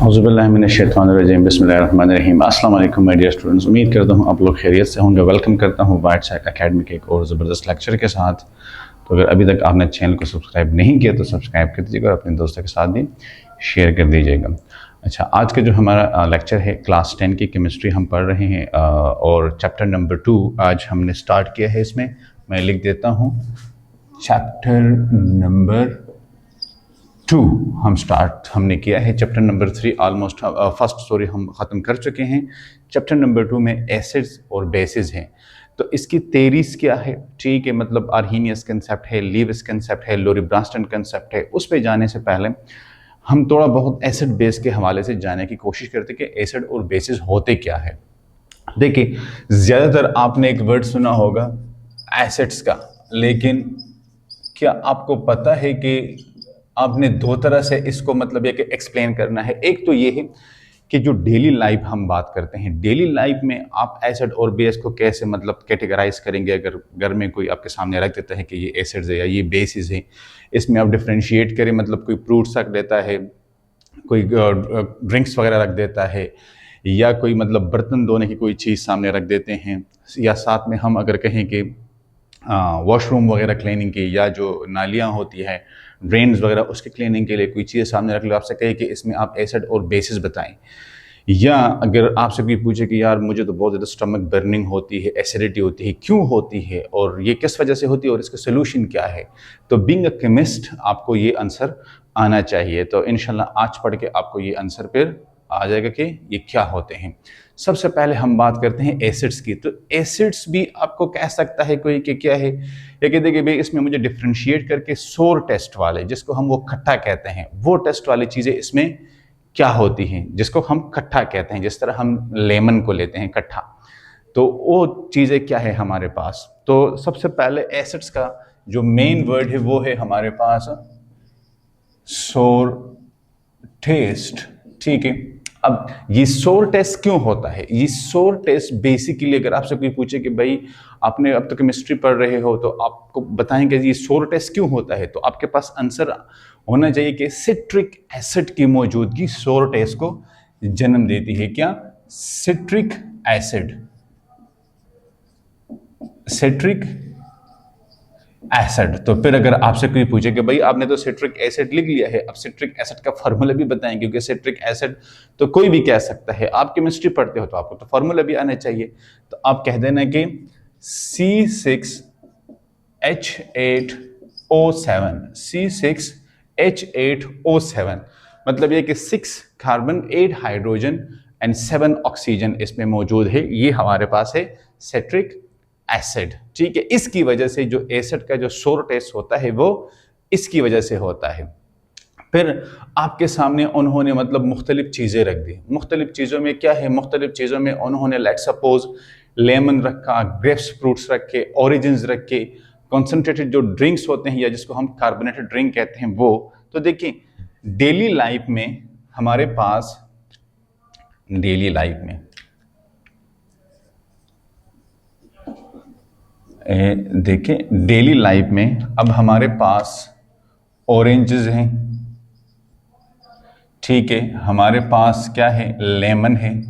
औज़ुबिल्लाहिमिनश्शैतानिर्रजीम बिस्मिल्लाहिर्रहमानिर्रहीम। अस्सलाम वालेकुम माय डियर स्टूडेंट्स, उम्मीद करता हूँ आप लोग खैरियत से होंगे। वेलकम करता हूँ वाइट साइड एकेडमी के एक और ज़बरदस्त लेक्चर के साथ। तो अगर अभी तक आपने चैनल को सब्सक्राइब नहीं किया तो सब्सक्राइब कर दीजिएगा और अपने दोस्तों के साथ भी शेयर कर दीजिएगा। अच्छा, आज का जो हमारा लेक्चर है क्लास 10 की केमिस्ट्री हम पढ़ रहे हैं और चैप्टर नंबर 2 आज हमने स्टार्ट किया है। इसमें मैं लिख देता हूँ चैप्टर नंबर 2 हमने किया है। Chapter number 3 almost first story हम ख़त्म कर चुके हैं। चैप्टर नंबर 2 में एसिड्स और बेसिस हैं। तो इसकी थेरीज क्या है, ठीक है, मतलब आर्हीनियस कंसेप्ट है, लीविस कंसेप्ट है, लोरी ब्रांस्टन कंसेप्ट है। उस पर जाने से पहले हम थोड़ा बहुत एसिड बेस के हवाले से जानने की कोशिश करते कि एसिड और बेसिस होते क्या है। देखिए, ज़्यादातर आपने एक वर्ड सुना होगा एसिड्स का, लेकिन क्या आपको पता है कि आपने दो तरह से इसको मतलब ये कि एक्सप्लेन करना है। एक तो ये है कि जो डेली लाइफ हम बात करते हैं, डेली लाइफ में आप एसिड और बेस को कैसे मतलब कैटेगराइज करेंगे। अगर घर में कोई आपके सामने रख देता है कि ये एसिड्स है या ये बेसिस है, इसमें आप डिफ्रेंशिएट करें। मतलब कोई फ्रूट्स रख देता है, कोई ड्रिंक्स वगैरह रख देता है, या कोई मतलब बर्तन धोने की कोई चीज़ सामने रख देते हैं, या साथ में हम अगर कहें कि वॉशरूम वगैरह क्लीनिंग की, या जो नालियाँ होती है ड्रेन्स वगैरह उसके क्लीनिंग के लिए कोई चीज़ सामने रख लो, आपसे कहे कि इसमें आप एसिड और बेसिस बताएं। या अगर आपसे कोई पूछे कि यार मुझे तो बहुत ज़्यादा स्टमक बर्निंग होती है, एसिडिटी होती है, क्यों होती है और ये किस वजह से होती है और इसका सोल्यूशन क्या है, तो बीइंग अ केमिस्ट आपको ये आंसर आना चाहिए। तो इंशाल्लाह आज पढ़ के आपको ये आंसर फिर आ जाएगा कि ये क्या होते हैं। सबसे पहले हम बात करते हैं एसिड्स की। तो एसिड्स भी आपको कह सकता है कोई कि क्या है, ये कहते कि भाई इसमें मुझे डिफ्रेंशिएट करके सोर टेस्ट वाले, जिसको हम वो खट्टा कहते हैं, वो टेस्ट वाली चीज़ें इसमें क्या होती हैं, जिसको हम खट्टा कहते हैं। जिस तरह हम लेमन को लेते हैं खट्टा, तो वो चीज़ें क्या है हमारे पास। तो सबसे पहले एसिड्स का जो मेन वर्ड है वो है हमारे पास सोर टेस्ट, ठीक है। अब ये सोर टेस्ट क्यों होता है? ये सोर टेस्ट बेसिकली अगर आपसे कोई पूछे कि भाई आपने अब तक केमिस्ट्री पढ़ रहे हो तो आपको बताएंगे ये सोर टेस्ट क्यों होता है, तो आपके पास आंसर होना चाहिए कि सिट्रिक एसिड की मौजूदगी सोर टेस्ट को जन्म देती है। क्या? Citric acid, citric acid. तो फिर अगर आपसे कोई पूछे कि भाई आपने तो सिट्रिक एसिड लिख लिया है, अब सिट्रिक एसिड का फार्मूला भी बताएं, क्योंकि सिट्रिक एसिड तो कोई भी कह सकता है। आप केमिस्ट्री पढ़ते हो तो आपको तो फार्मूला भी आना चाहिए। तो आप कह देना कि C6H8O7, C6H8O7 मतलब ये कि 6 कार्बन 8 हाइड्रोजन एंड 7 ऑक्सीजन इसमें मौजूद है। ये हमारे पास है सिट्रिक एसिड, ठीक है। इसकी वजह से जो एसिड का जो सोर टेस्ट होता है वो इसकी वजह से होता है। फिर आपके सामने उन्होंने मतलब मुख्तलिफ चीज़ें रख दी। मुख्तलिफ चीज़ों में क्या है? मुख्तलिफ चीज़ों में उन्होंने लेट सपोज लेमन रखा, ग्रेप्स फ्रूट्स रखे, ऑरिजिन्स रखे, कॉन्सेंट्रेटेड जो ड्रिंक्स होते हैं या जिसको हम कार्बोनेटेड ड्रिंक कहते हैं वो। तो देखिए, डेली लाइफ में हमारे पास, डेली लाइफ में देखें, डेली लाइफ में अब हमारे पास ऑरेंजेस हैं, ठीक है, हमारे पास क्या है? लेमन है,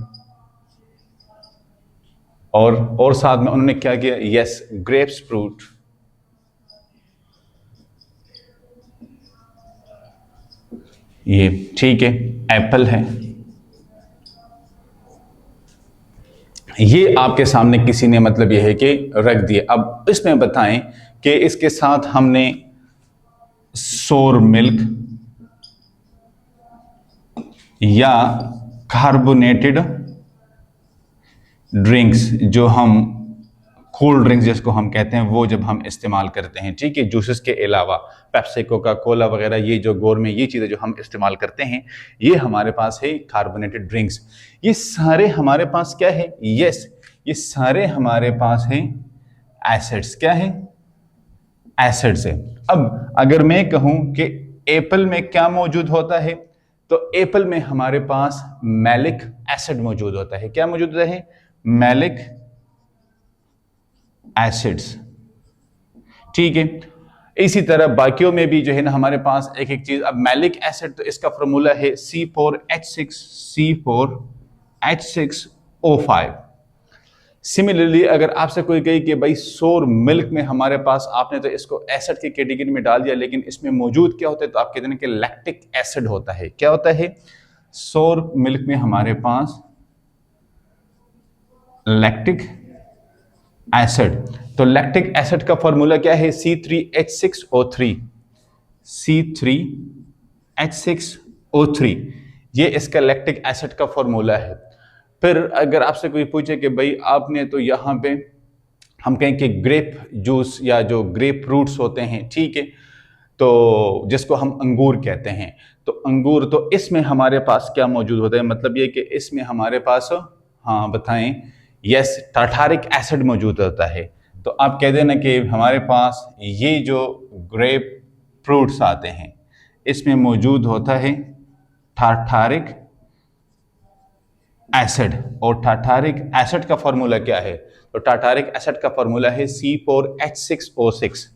और साथ में उन्होंने क्या किया? यस, ग्रेप्स फ्रूट, ये ठीक है, एप्पल है। ये आपके सामने किसी ने मतलब ये है कि रख दिए। अब इसमें बताएं कि इसके साथ हमने सोर मिल्क या कार्बोनेटेड ड्रिंक्स, जो हम कोल्ड ड्रिंक्स जिसको हम कहते हैं, वो जब हम इस्तेमाल करते हैं, ठीक है, जूसेस के अलावा पेप्सी, कोका कोला वगैरह, ये जो गोर में ये चीज़ें जो हम इस्तेमाल करते हैं, ये हमारे पास है कार्बोनेटेड ड्रिंक्स। ये सारे हमारे पास क्या है? यस, ये सारे हमारे पास हैं एसिड्स। क्या है? एसिड्स है। अब अगर मैं कहूं कि एप्पल में क्या मौजूद होता है, तो एप्पल में हमारे पास मैलिक एसिड मौजूद होता है। क्या मौजूद होता है? मैलिक एसिड्स, ठीक है। इसी तरह बाकियों में भी जो है ना हमारे पास एक एक चीज। अब मैलिक एसिड, तो इसका फॉर्मूला है C4H6O5। सिमिलरली अगर आपसे कोई कहे कि भाई सोर मिल्क में हमारे पास, आपने तो इसको एसिड की कैटेगरी में डाल दिया, लेकिन इसमें मौजूद क्या होता है, तो आप कहते हैं कि लैक्टिक एसिड होता है। क्या होता है? सोर मिल्क में हमारे पास लैक्टिक एसिड। तो लैक्टिक एसिड का फॉर्मूला क्या है? C3H6O3। C3H6O3 ये इसका लैक्टिक एसिड का फॉर्मूला है। फिर अगर आपसे कोई पूछे कि भाई आपने तो यहाँ पे, हम कहें कि ग्रेप जूस या जो ग्रेप फ्रूट्स होते हैं, ठीक है, तो जिसको हम अंगूर कहते हैं, तो अंगूर, तो इसमें हमारे पास क्या मौजूद होता है? मतलब ये कि इसमें हमारे पास, हाँ बताएं, यस, टार्टारिक एसिड मौजूद होता है। तो आप कह देना कि हमारे पास ये जो ग्रेप फ्रूट्स आते हैं इसमें मौजूद होता है टार्टारिक एसिड। और टार्टारिक एसिड का फॉर्मूला क्या है? तो टार्टारिक एसिड का फॉर्मूला है C4H6O6।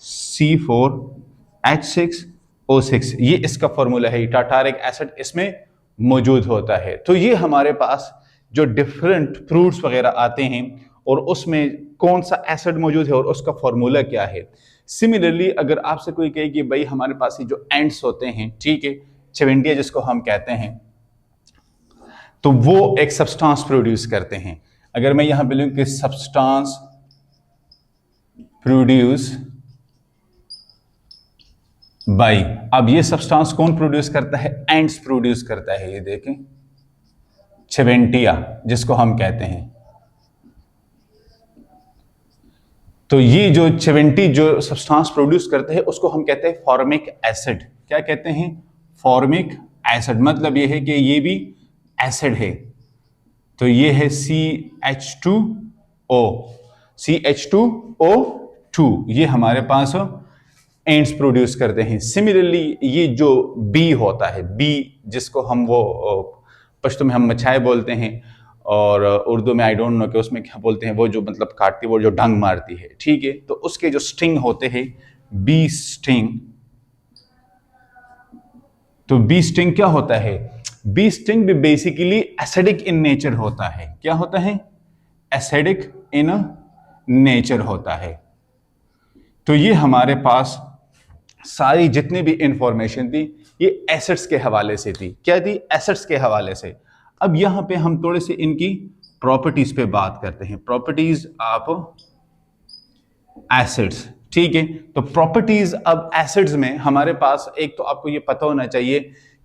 C4H6O6 ये इसका फॉर्मूला है। टार्टारिक एसिड इसमें मौजूद होता है। तो ये हमारे पास जो डिफरेंट फ्रूट्स वगैरह आते हैं और उसमें कौन सा एसिड मौजूद है और उसका फॉर्मूला क्या है। सिमिलरली अगर आपसे कोई कहे कि भाई हमारे पास ये जो एंड्स होते हैं, ठीक है, चवेंटिया जिसको हम कहते हैं, तो वो एक सब्सटेंस प्रोड्यूस करते हैं। अगर मैं यहां पे लिखूं कि सब्सटेंस प्रोड्यूस बाय, अब ये सब्सटेंस कौन प्रोड्यूस करता है? एंड्स प्रोड्यूस करता है। ये देखें, चवेंटिया जिसको हम कहते हैं। तो ये जो चवेंटी जो सब्सटेंस प्रोड्यूस करते हैं उसको हम कहते हैं फॉर्मिक एसिड। क्या कहते हैं? Formic acid. मतलब ये है कि ये भी एसिड है। तो ये है CH2O, CH2O2, ये हमारे पास एंड्स प्रोड्यूस करते हैं। सिमिलरली ये जो बी होता है, बी जिसको हम वो पश्तो में हम मछाए बोलते हैं और उर्दू में आई डोंट नो कि उसमें क्या बोलते हैं, वो जो मतलब काटती, वो जो डंग मारती है, ठीक है, तो उसके जो स्टिंग होते हैं, बी स्टिंग। तो बी स्टिंग क्या होता है? बी स्टिंग भी बेसिकली एसिडिक इन नेचर होता है। क्या होता है? एसिडिक इन नेचर होता है। तो ये हमारे पास सारी जितनी भी इंफॉर्मेशन थी ये एसिड्स के हवाले से थी। क्या थी? एसिड्स के हवाले से। अब यहां पे हम थोड़े से इनकी प्रॉपर्टीज पे बात करते हैं। प्रॉपर्टीज ऑफ एसिड्स, ठीक है। तो प्रॉपर्टीज अब एसिड्स में हमारे पास, एक तो आपको ये पता होना चाहिए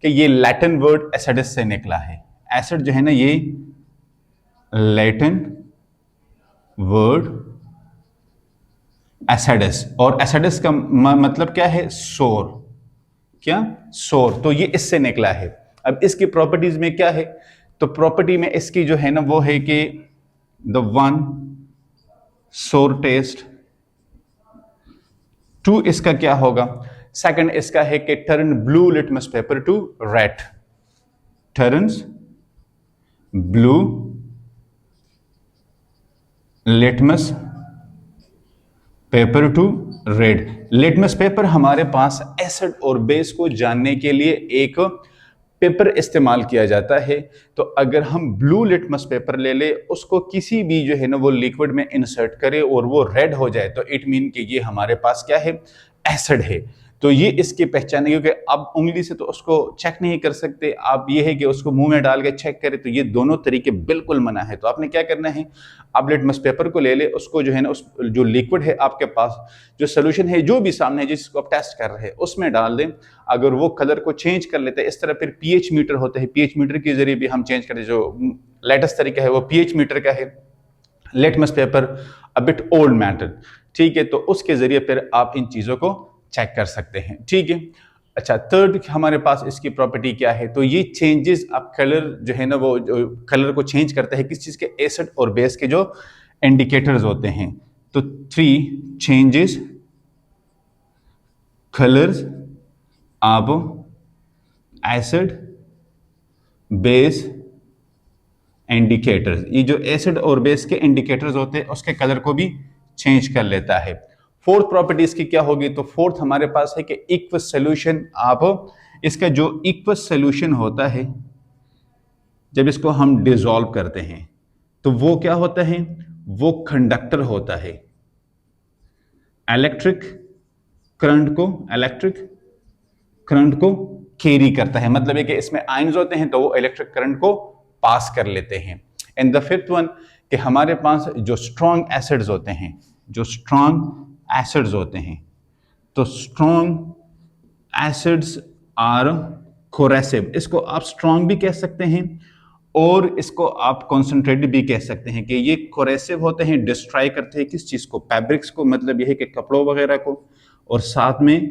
कि ये लैटिन वर्ड एसिडस से निकला है। एसिड जो है ना, ये लैटिन वर्ड एसिडस, और एसिडस का मतलब क्या है? सोर। क्या? सोर। तो ये इससे निकला है। अब इसकी प्रॉपर्टीज में क्या है? तो प्रॉपर्टी में इसकी जो है ना वो है कि the one sour test. Two इसका क्या होगा? सेकंड इसका है कि turn blue litmus paper to red. Turns blue litmus paper to red. Litmus paper हमारे पास एसिड और बेस को जानने के लिए एक पेपर इस्तेमाल किया जाता है। तो अगर हम ब्लू लिटमस पेपर ले ले, उसको किसी भी जो है ना वो लिक्विड में इंसर्ट करें और वो रेड हो जाए, तो इट मीन कि ये हमारे पास क्या है? एसिड है। तो ये इसकी पहचान है, क्योंकि आप उंगली से तो उसको चेक नहीं कर सकते, आप ये है कि उसको मुंह में डाल के चेक करें, तो ये दोनों तरीके बिल्कुल मना है। तो आपने क्या करना है? आप लिटमस पेपर को ले ले, उसको जो है ना उस जो लिक्विड है आपके पास, जो सोल्यूशन है, जो भी सामने है जिसको आप टेस्ट कर रहे हैं, उसमें डाल दें। अगर वो कलर को चेंज कर लेते हैं, इस तरह फिर पीएच मीटर होते हैं, पीएच मीटर के जरिए भी हम चेंज करते हैं। जो लेटेस्ट तरीका है वो पीएच मीटर का है। Litmus paper a bit old matter, ठीक है, तो उसके जरिए फिर आप इन चीजों को चेक कर सकते हैं, ठीक है। अच्छा, थर्ड हमारे पास इसकी प्रॉपर्टी क्या है? तो ये चेंजेस, अब कलर जो है ना वो कलर को चेंज करता है किस चीज के? एसिड और बेस के जो इंडिकेटर्स होते हैं। तो 3 changes colours of acid base indicators. ये जो एसिड और बेस के इंडिकेटर्स होते हैं उसके कलर को भी चेंज कर लेता है। फोर्थ प्रॉपर्टी इसकी क्या होगी, तो फोर्थ हमारे पास है कि इक्वस सोल्यूशन। आप इसका जो इक्वस सोल्यूशन होता है जब इसको हम डिसॉल्व करते हैं तो वो क्या होता है, वो कंडक्टर होता है, इलेक्ट्रिक करंट को कैरी करता है। मतलब है कि इसमें आयंस होते हैं तो वो इलेक्ट्रिक करंट को पास कर लेते हैं। एंड द फिफ्थ वन कि हमारे पास जो स्ट्रॉन्ग एसिड्स होते हैं, तो स्ट्रॉन्ग एसिड्स आर कोरेसिव। इसको आप स्ट्रॉन्ग भी कह सकते हैं और इसको आप कॉन्सेंट्रेटेड भी कह सकते हैं कि ये कोरेसिव होते हैं, डिस्ट्रॉय करते हैं किस चीज को, फैब्रिक्स को, मतलब ये है कि कपड़ों वगैरह को, और साथ में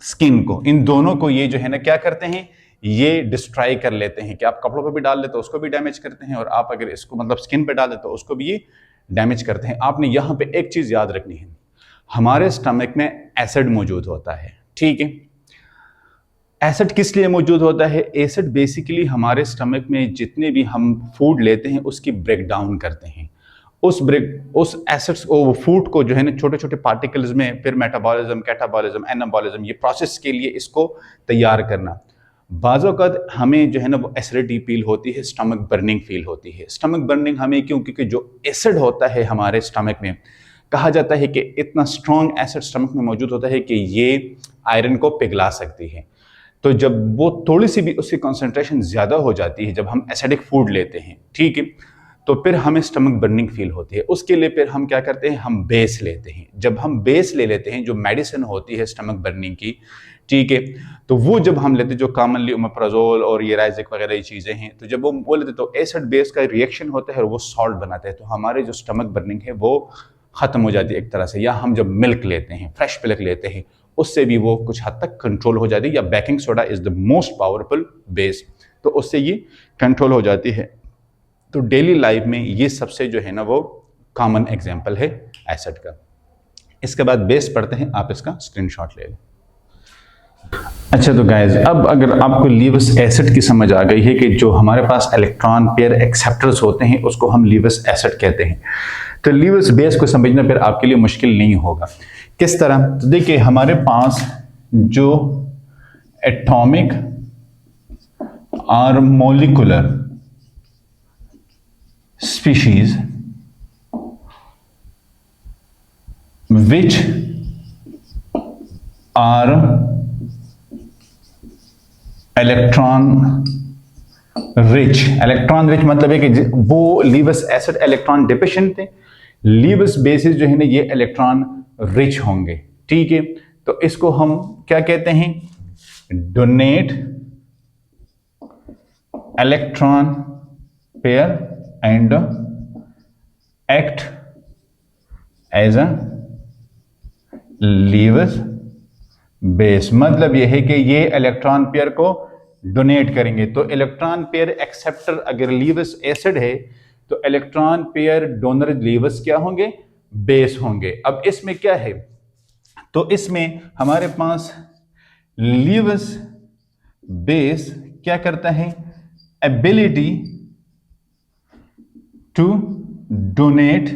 स्किन को। इन दोनों को ये जो है ना क्या करते हैं, ये डिस्ट्रॉय कर लेते हैं। कि आप कपड़ों पे भी डाल लेते हो उसको भी डैमेज करते हैं, और आप अगर इसको मतलब स्किन पे डाल देते हो उसको भी ये डैमेज करते हैं। आपने यहां पे एक चीज याद रखनी है, हमारे स्टमक में एसिड मौजूद होता है, ठीक है। एसिड किस लिए मौजूद होता है, एसिड बेसिकली हमारे स्टमक में जितने भी हम फूड लेते हैं उसकी ब्रेक डाउन करते हैं। उस एसिड्स को, फूड को जो है ना छोटे छोटे पार्टिकल्स में, फिर मेटाबॉलिज्म, कैटाबॉलिज्म, एनाबॉलिज्म, ये प्रोसेस के लिए इसको तैयार करना। बाज़ औक़ात हमें जो है ना वो एसिडिटी फील होती है, स्टमक बर्निंग फील होती है। स्टमक बर्निंग हमें क्यों, क्योंकि जो एसिड होता है हमारे स्टमक में, कहा जाता है कि इतना स्ट्रॉन्ग एसिड स्टमक में मौजूद होता है कि ये आयरन को पिघला सकती है। तो जब वो थोड़ी सी भी उसकी कॉन्सेंट्रेशन ज़्यादा हो जाती है, जब हम एसिडिक फूड लेते हैं, ठीक है, तो फिर हमें स्टमक बर्निंग फील होती है। उसके लिए फिर हम क्या करते हैं, हम बेस लेते हैं। जब हम बेस ले लेते हैं, जो मेडिसिन होती है स्टमक बर्निंग की, ठीक है, तो वो जब हम लेते हैं, जो कॉमनली ओमेप्राजोल और ये राइजिक वगैरह ये चीज़ें हैं, तो जब वो लेते तो एसिड बेस का रिएक्शन होता है और वो सॉल्ट बनाते हैं, तो हमारे जो स्टमक बर्निंग है वो ख़त्म हो जाती है एक तरह से। या हम जब मिल्क लेते हैं, फ्रेश मिल्क लेते हैं, उससे भी वो कुछ हद तक कंट्रोल हो जाती है। या baking soda is the most powerful base, तो उससे ये कंट्रोल हो जाती है। तो डेली लाइफ में ये सबसे जो है ना वो कॉमन एग्जांपल है एसिड का। इसके बाद बेस पढ़ते हैं, आप इसका स्क्रीनशॉट ले लें। अच्छा तो गाइस, अब अगर आपको लीवस एसिड की समझ आ गई है कि जो हमारे पास इलेक्ट्रॉन पेयर एक्सेप्टर्स होते हैं उसको हम लीवस एसिड कहते हैं, तो लीवस बेस को समझना फिर आपके लिए मुश्किल नहीं होगा। किस तरह, तो देखिए हमारे पास जो एटॉमिक और molecular species which are electron rich मतलब है कि वो लीवस एसिड इलेक्ट्रॉन डिफिशिएंट थे, लीवस बेसिस जो है ना ये इलेक्ट्रॉन रिच होंगे, ठीक है। तो इसको हम क्या कहते हैं, donate electron pair and act as a Lewis base. मतलब यह है कि ये इलेक्ट्रॉन पेयर को डोनेट करेंगे। तो इलेक्ट्रॉन पेयर एक्सेप्टर अगर लीवस एसिड है तो इलेक्ट्रॉन पेयर डोनर लीवस क्या होंगे, बेस होंगे। अब इसमें क्या है, तो इसमें हमारे पास लीवस बेस क्या करता है, ability to donate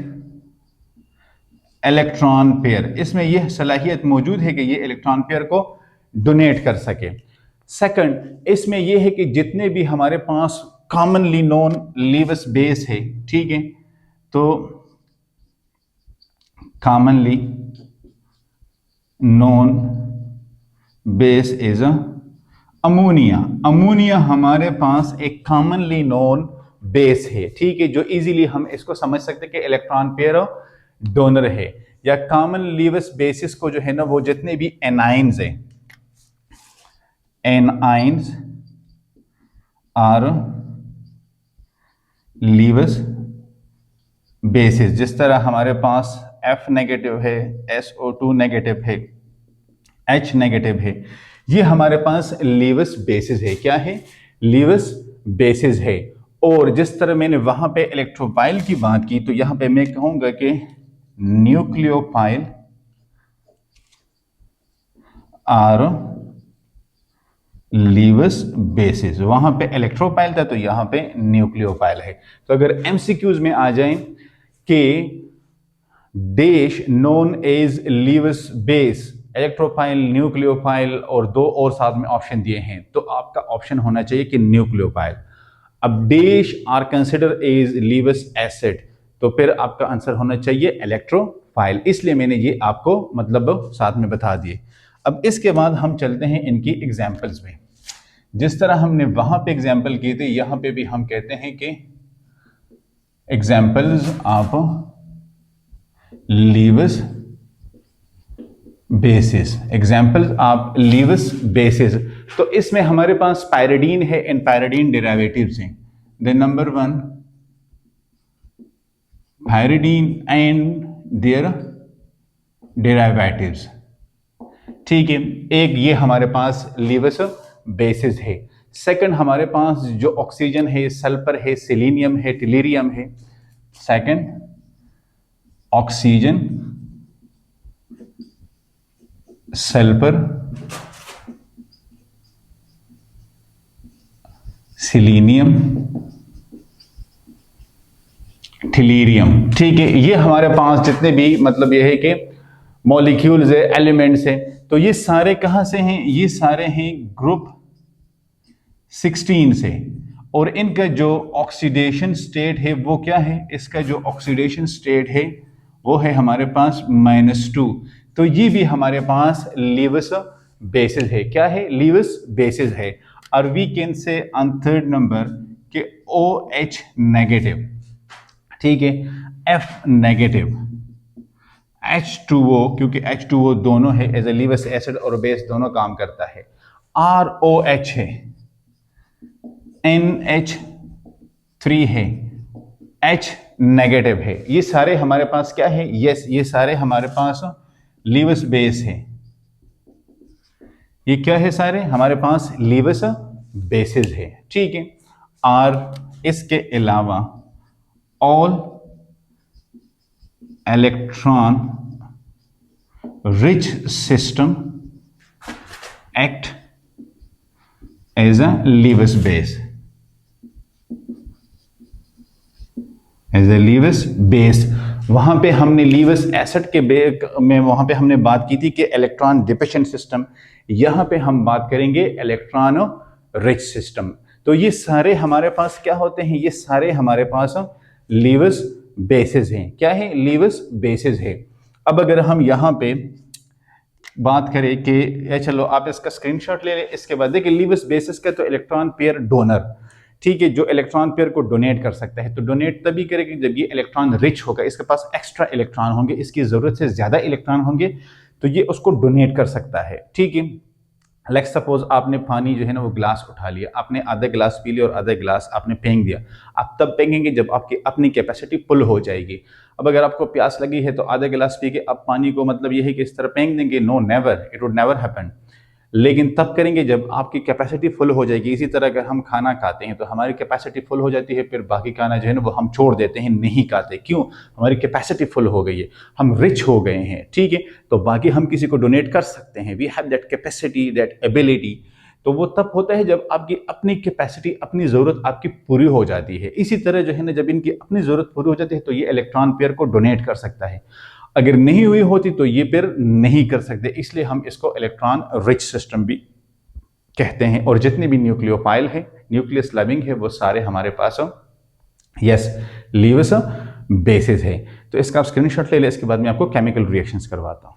electron pair. इसमें यह सलाहियत मौजूद है कि ये इलेक्ट्रॉन पेयर को डोनेट कर सके। सेकंड, इसमें यह है कि जितने भी हमारे पास कॉमनली नोन लीवस बेस है, ठीक है, तो commonly known base is ammonia. Ammonia हमारे पास एक कॉमनली नोन बेस है, ठीक है, जो इजीली हम इसको समझ सकते हैं कि इलेक्ट्रॉन पेयर डोनर है। या कॉमन लीवस बेसिस को जो है ना वो जितने भी एनाइंस हैं, एनाइंस आर लीवस बेसिस। जिस तरह हमारे पास F नेगेटिव है, SO2 नेगेटिव है, H नेगेटिव है, ये हमारे पास लीवस बेसिस है। क्या है, लीवस बेसिस है। और जिस तरह मैंने वहां पे इलेक्ट्रोफाइल की बात की, तो यहां पे मैं कहूंगा कि न्यूक्लियोफाइल आर लीवस बेसिस। वहां पे इलेक्ट्रोफाइल था तो यहां पे न्यूक्लियोफाइल है। तो अगर एमसीक्यूज में आ जाए कि dash known as Lewis base, electrophile, nucleophile और दो और साथ में ऑप्शन दिए हैं, तो आपका ऑप्शन होना चाहिए कि न्यूक्लियोफाइल। अब dash are consider as Lewis acid, तो फिर आपका आंसर होना चाहिए इलेक्ट्रोफाइल, इसलिए मैंने ये आपको मतलब साथ में बता दिए। अब इसके बाद हम चलते हैं इनकी एग्जाम्पल्स में। जिस तरह हमने वहां पे एग्जाम्पल किए थे, यहां पे भी हम कहते हैं कि examples of Lewis bases, example of Lewis bases. तो इसमें हमारे पास पायरिडीन है एंड पायरिडीन डेरिवेटिव्स हैं। The number one pyridine and their derivatives. ठीक है, एक ये हमारे पास लीवस बेसिस है। सेकंड हमारे पास जो ऑक्सीजन है, सल्फर है, सेलेनियम है, टेलीरियम है। Second oxygen, sulphur, selenium, tellurium. ठीक है, ये हमारे पास जितने भी मतलब ये है कि मॉलिक्यूल्स है, एलिमेंट्स है, तो ये सारे कहां से हैं? ये सारे हैं ग्रुप 16 से। और इनका जो ऑक्सीडेशन स्टेट है वो क्या है? इसका जो ऑक्सीडेशन स्टेट है वो है हमारे पास -2। तो ये भी हमारे पास लीवस बेसिस है। क्या है? लीवस बेसिस है। और we can say on third number के OH नेगेटिव, ठीक है, F नेगेटिव, H2O, क्योंकि H2O दोनों है, एज ए लीवस एसिड और बेस दोनों काम करता है। ROH है, NH3 है, H नेगेटिव है। ये सारे हमारे पास क्या है? यस, ये सारे हमारे पास लीवस बेस है। ये क्या है? सारे हमारे पास लीवस बेसिस है। ठीक है। और इसके अलावा all electron rich system act as a Lewis base, as a Lewis base. वहां पे हमने लीवस एसिड के बेक में वहां पे हमने बात की थी कि इलेक्ट्रॉन डिफिशिएंट सिस्टम, यहां पे हम बात करेंगे इलेक्ट्रॉन रिच सिस्टम। तो ये सारे हमारे पास क्या होते हैं? ये सारे हमारे पास लीवस बेसिस हैं। क्या है? लीवस बेसिस है। अब अगर हम यहां पे बात करें कि चलो आप इसका स्क्रीनशॉट ले लें, इसके बाद देखिए लीवस बेसिस का तो इलेक्ट्रॉन पेयर डोनर, ठीक है, जो इलेक्ट्रॉन पेयर को डोनेट कर सकता है। तो डोनेट तभी करेगी जब ये इलेक्ट्रॉन रिच होगा, इसके पास एक्स्ट्रा इलेक्ट्रॉन होंगे, इसकी जरूरत से ज्यादा इलेक्ट्रॉन होंगे, तो ये उसको डोनेट कर सकता है। ठीक है। लेट्स सपोज आपने पानी जो है ना वो ग्लास उठा लिया, आपने आधा गिलास पी लिया और आधा गिलास आपने फेंक दिया। आप तब फेंकेंगे जब आपकी अपनी कैपेसिटी फुल हो जाएगी। अब अगर आपको प्यास लगी है तो आधा गिलास पी के आप पानी को मतलब ये है कि इस तरह फेंक देंगे? No, never, it would never happen. लेकिन तब करेंगे जब आपकी कैपेसिटी फुल हो जाएगी। इसी तरह अगर हम खाना खाते हैं तो हमारी कैपेसिटी फुल हो जाती है, फिर बाकी खाना जो है ना वो हम छोड़ देते हैं, नहीं खाते। क्यों? हमारी कैपेसिटी फुल हो गई है, हम रिच हो गए हैं। ठीक है, तो बाकी हम किसी को डोनेट कर सकते हैं। We have that capacity, that ability. तो वो तब होता है जब आपकी अपनी कैपेसिटी, अपनी जरूरत आपकी पूरी हो जाती है। इसी तरह जो है ना जब इनकी अपनी जरूरत पूरी हो जाती है तो ये इलेक्ट्रॉन पेयर को डोनेट कर सकता है। अगर नहीं हुई होती तो ये पेयर नहीं कर सकते, इसलिए हम इसको इलेक्ट्रॉन रिच सिस्टम भी कहते हैं। और जितने भी न्यूक्लियोफाइल है, न्यूक्लियस लविंग है, वो सारे हमारे पास यस लीवस बेसिस है। तो इसका आप स्क्रीनशॉट ले लें, इसके बाद मैं आपको केमिकल रिएक्शंस करवाता हूं।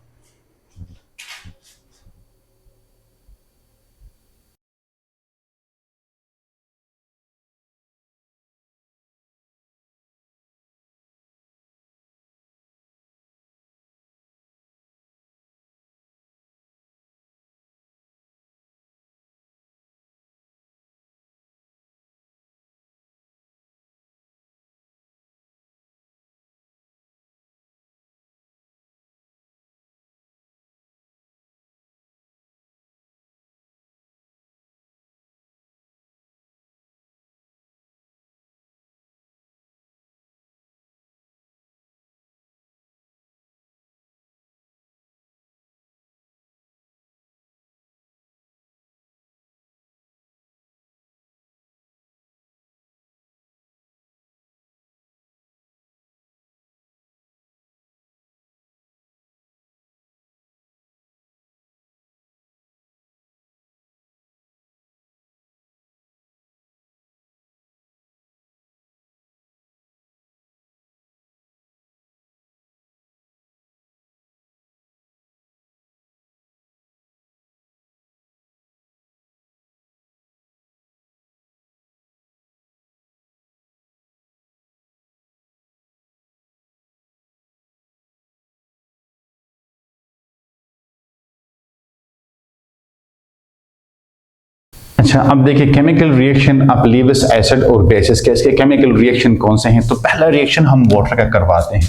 अच्छा, अब देखिए chemical reaction of Lewis acid और बेसिस के इसके केमिकल रिएक्शन कौन से हैं। तो पहला रिएक्शन हम वाटर का करवाते हैं,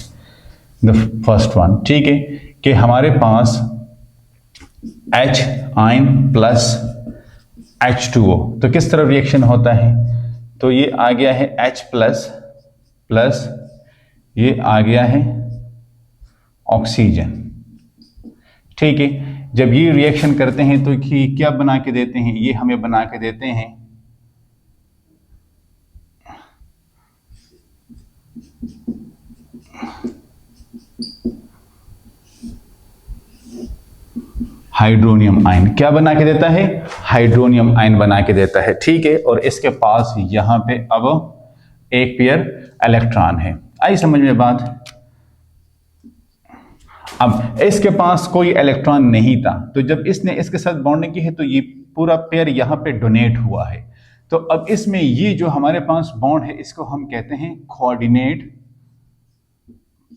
द फर्स्ट वन, ठीक है, कि हमारे पास H आयन प्लस H2O, तो किस तरह रिएक्शन होता है। तो ये आ गया है H प्लस प्लस, ये आ गया है ऑक्सीजन, ठीक है। जब ये रिएक्शन करते हैं तो ये क्या बना के देते हैं, ये हमें बना के देते हैं हाइड्रोनियम आयन। क्या बना के देता है, हाइड्रोनियम आयन बना के देता है, ठीक है। और इसके पास यहां पे अब एक पेयर इलेक्ट्रॉन है। आई समझ में बात। अब इसके पास कोई इलेक्ट्रॉन नहीं था, तो जब इसने इसके साथ बॉन्डिंग की है तो ये पूरा पेयर यहां पे डोनेट हुआ है। तो अब इसमें ये जो हमारे पास बॉन्ड है इसको हम कहते हैं coordinate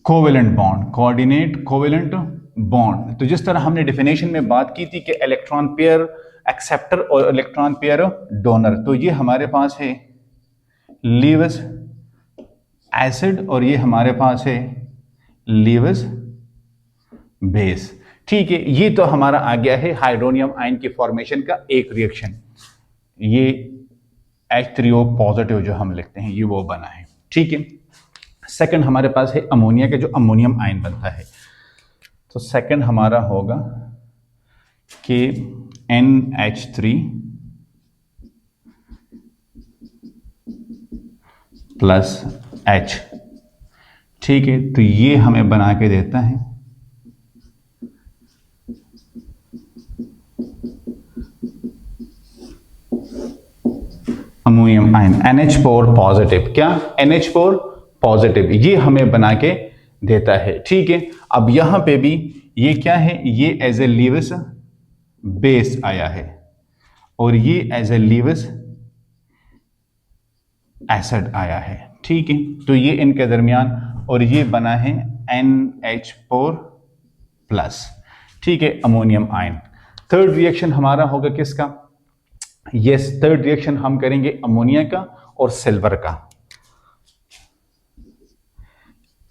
covalent bond, coordinate covalent bond. तो जिस तरह हमने डेफिनेशन में बात की थी कि इलेक्ट्रॉन पेयर एक्सेप्टर और इलेक्ट्रॉन पेयर डोनर, तो ये हमारे पास है लीविस एसिड और ये हमारे पास है लीविस बेस, ठीक है। ये तो हमारा आ गया है हाइड्रोनियम आयन की फॉर्मेशन का एक रिएक्शन। ये H3O पॉजिटिव जो हम लिखते हैं ये वो बना है, ठीक है। सेकंड हमारे पास है अमोनिया का जो अमोनियम आयन बनता है। तो सेकंड हमारा होगा कि NH3 प्लस H, ठीक है। तो ये हमें बना के देता है अमोनियम आयन NH4 पॉजिटिव। क्या, NH4 पॉजिटिव, ये हमें बना के देता है, ठीक है। अब यहां पे भी ये क्या है, ये एज ए लीविस बेस आया है और ये एज ए लीविस एसिड आया है, ठीक है। तो ये इनके दरमियान, और ये बना है NH4 प्लस, ठीक है, अमोनियम आयन। थर्ड रिएक्शन हमारा होगा किसका, यस, थर्ड रिएक्शन हम करेंगे अमोनिया का और सिल्वर का।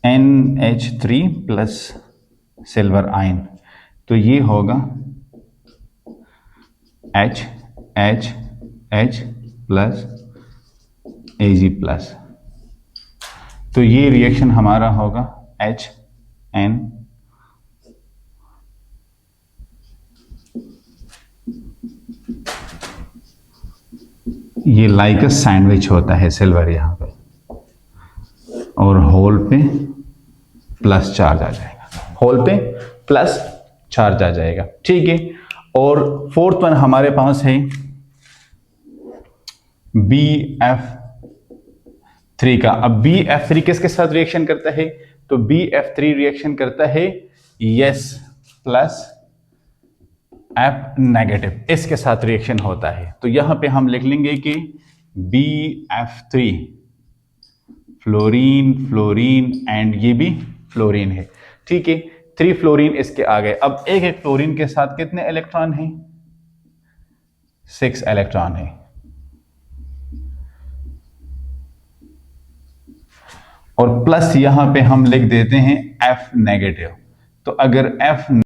NH3 प्लस सिल्वर आयन, तो ये होगा H प्लस Ag प्लस। तो ये रिएक्शन हमारा होगा HN ये लाइक सैंडविच होता है सिल्वर यहां पे, और होल पे प्लस चार्ज आ जाएगा, होल पे प्लस चार्ज आ जाएगा, ठीक है। और फोर्थ वन हमारे पास है BF3 का। अब BF3 किसके साथ रिएक्शन करता है, तो BF3 रिएक्शन करता है यस प्लस F नेगेटिव, इसके साथ रिएक्शन होता है। तो यहां पे हम लिख लेंगे कि BF3 फ्लोरीन फ्लोरीन एंड ये भी फ्लोरीन है, ठीक है। 3 फ्लोरीन इसके आ गए। अब एक एक फ्लोरीन के साथ कितने इलेक्ट्रॉन हैं, 6 इलेक्ट्रॉन है। और प्लस यहां पे हम लिख देते हैं F नेगेटिव। तो अगर F